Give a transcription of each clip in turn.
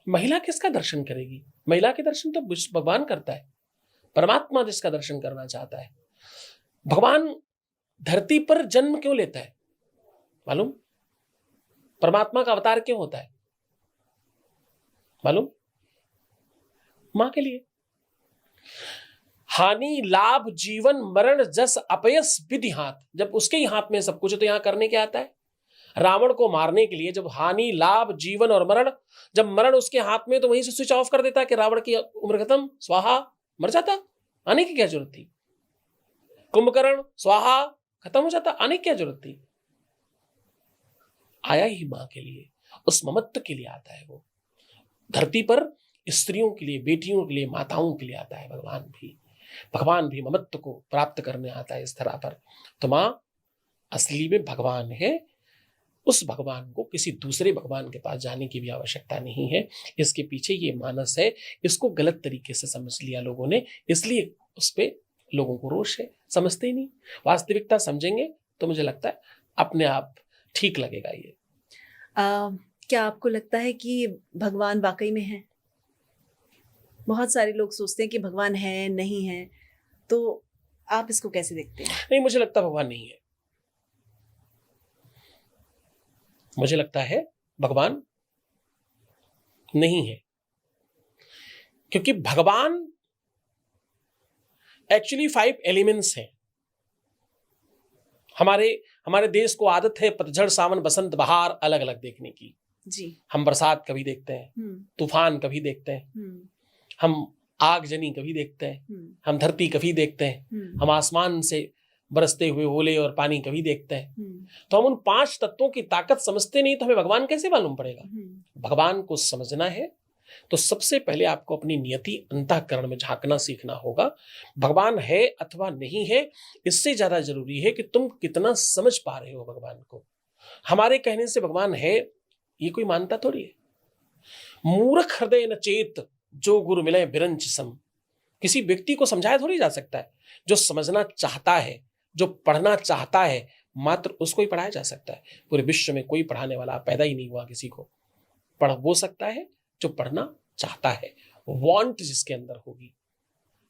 महिला किसका दर्शन करेगी? महिला के दर्शन तो भगवान करता है, परमात्मा जिसका दर्शन करना चाहता है। भगवान धरती पर जन्म क्यों लेता है मालूम? परमात्मा का अवतार क्यों होता है मालूम? मां के लिए। हानि लाभ जीवन मरण जस अपयस विधि हाथ, जब उसके ही हाथ में सब कुछ, तो यहां करने क्या आता है? रावण को मारने के लिए जब हानि लाभ जीवन और मरण, जब मरण उसके हाथ में, तो वहीं से स्विच ऑफ कर देता कि रावण की उम्र खत्म, स्वाहा, मर जाता। आने की क्या जरूरत थी? कुंभकर्ण स्वाहा, खत्म हो जाता। आने की क्या जरूरत थी? आया ही मां के लिए, उस ममत्व के लिए आता है। वो धरती पर स्त्रियों के लिए, बेटियों के लिए, माताओं के लिए आता है। भगवान भी ममत्व को प्राप्त करने आता है इस धरा पर। तो मां असली में भगवान है। उस भगवान को किसी दूसरे भगवान के पास जाने की भी आवश्यकता नहीं है। इसके पीछे ये मानस है, इसको गलत तरीके से समझ लिया लोगों ने, इसलिए उस पर लोगों को रोष है। समझते ही नहीं। वास्तविकता समझेंगे तो मुझे लगता है अपने आप ठीक लगेगा ये। क्या आपको लगता है कि भगवान वाकई में है? बहुत सारे लोग सोचते हैं कि भगवान है, नहीं है, तो आप इसको कैसे देखते हैं? नहीं, मुझे लगता भगवान नहीं है। मुझे लगता है भगवान नहीं है, क्योंकि भगवान एक्चुअली 5 एलिमेंट्स हैं। हमारे देश को आदत है पतझड़ सावन बसंत बहार अलग अलग देखने की। जी। हम बरसात कभी देखते हैं, तूफान कभी देखते हैं, हम आगजनी कभी देखते हैं, हम धरती कभी देखते हैं, हम आसमान से बरसते हुए ओले और पानी कभी देखते हैं। तो हम उन 5 तत्वों की ताकत समझते नहीं, तो हमें भगवान कैसे मालूम पड़ेगा? भगवान को समझना है तो सबसे पहले आपको अपनी नियति अंतःकरण में झांकना सीखना होगा। भगवान है अथवा नहीं है, इससे ज्यादा जरूरी है कि तुम कितना समझ पा रहे हो भगवान को। हमारे कहने से भगवान है ये कोई मानता थोड़ी है। मूर्ख हृदय न चेत जो गुरु मिले बिरंच सम। किसी व्यक्ति को समझाया थोड़ी जा सकता है। जो समझना चाहता है, जो पढ़ना चाहता है, मात्र उसको ही पढ़ाया जा सकता है। पूरे विश्व में कोई पढ़ाने वाला पैदा ही नहीं हुआ किसी को। पढ़ वो सकता है जो पढ़ना चाहता है। वांट जिसके अंदर होगी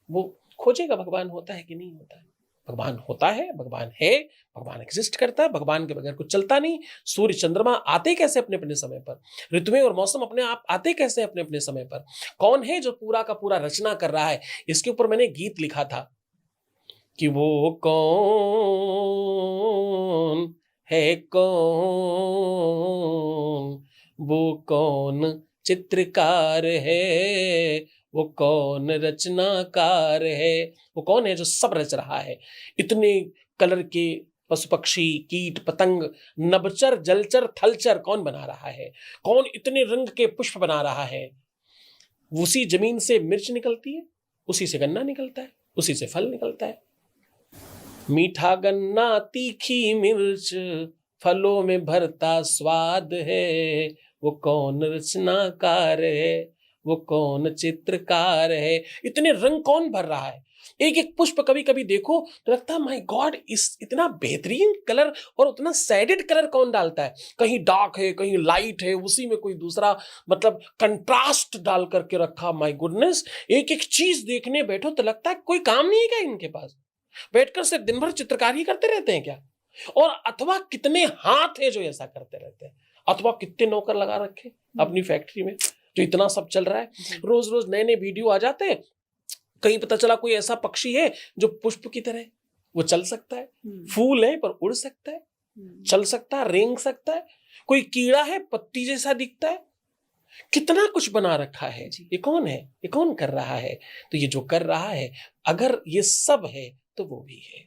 वो खोजेगा भगवान होता है कि नहीं होता है। भगवान होता है, भगवान है, भगवान एग्जिस्ट करता है। भगवान के बगैर कुछ चलता नहीं। सूर्य चंद्रमा आते कैसे अपने अपने समय पर, ऋतुएं और मौसम अपने आप आते कैसे अपने अपने समय पर। कौन है जो पूरा का पूरा रचना कर रहा है? इसके ऊपर मैंने गीत लिखा था कि वो कौन है, वो कौन चित्रकार है, वो कौन रचनाकार है। वो कौन है जो सब रच रहा है? इतने कलर के पशु पक्षी कीट पतंग नभचर जलचर थलचर कौन बना रहा है? कौन इतने रंग के पुष्प बना रहा है? उसी जमीन से मिर्च निकलती है, उसी से गन्ना निकलता है, उसी से फल निकलता है। मीठा गन्ना तीखी मिर्च फलों में भरता स्वाद है। वो कौन रचनाकार है, वो कौन चित्रकार है। इतने रंग कौन भर रहा है? एक एक पुष्प कभी कभी देखो तो लगता है माय गॉड, इस इतना बेहतरीन कलर और उतना सैडेड कलर कौन डालता है? कहीं डार्क है, कहीं लाइट है, उसी में कोई दूसरा मतलब कंट्रास्ट डाल करके रखा। माय गुडनेस, एक एक चीज देखने बैठो तो लगता है कोई काम नहीं है क्या इनके पास? बैठकर सिर्फ दिन भर चित्रकारी करते रहते हैं क्या? और अथवा कितने हाथ है जो ऐसा करते रहते हैं, अथवा कितने नौकर लगा रखे अपनी फैक्ट्री में जो इतना सब चल रहा है। रोज रोज नए नए वीडियो आ जाते हैं। कहीं पता चला कोई ऐसा पक्षी है जो पुष्प की तरह वो चल सकता है, फूल है पर उड़ सकता है, चल सकता है, रेंग सकता है। कोई कीड़ा है पत्ती जैसा दिखता है। कितना कुछ बना रखा है। ये कौन है? ये कौन कर रहा है? तो ये जो कर रहा है, अगर ये सब है तो वो भी है।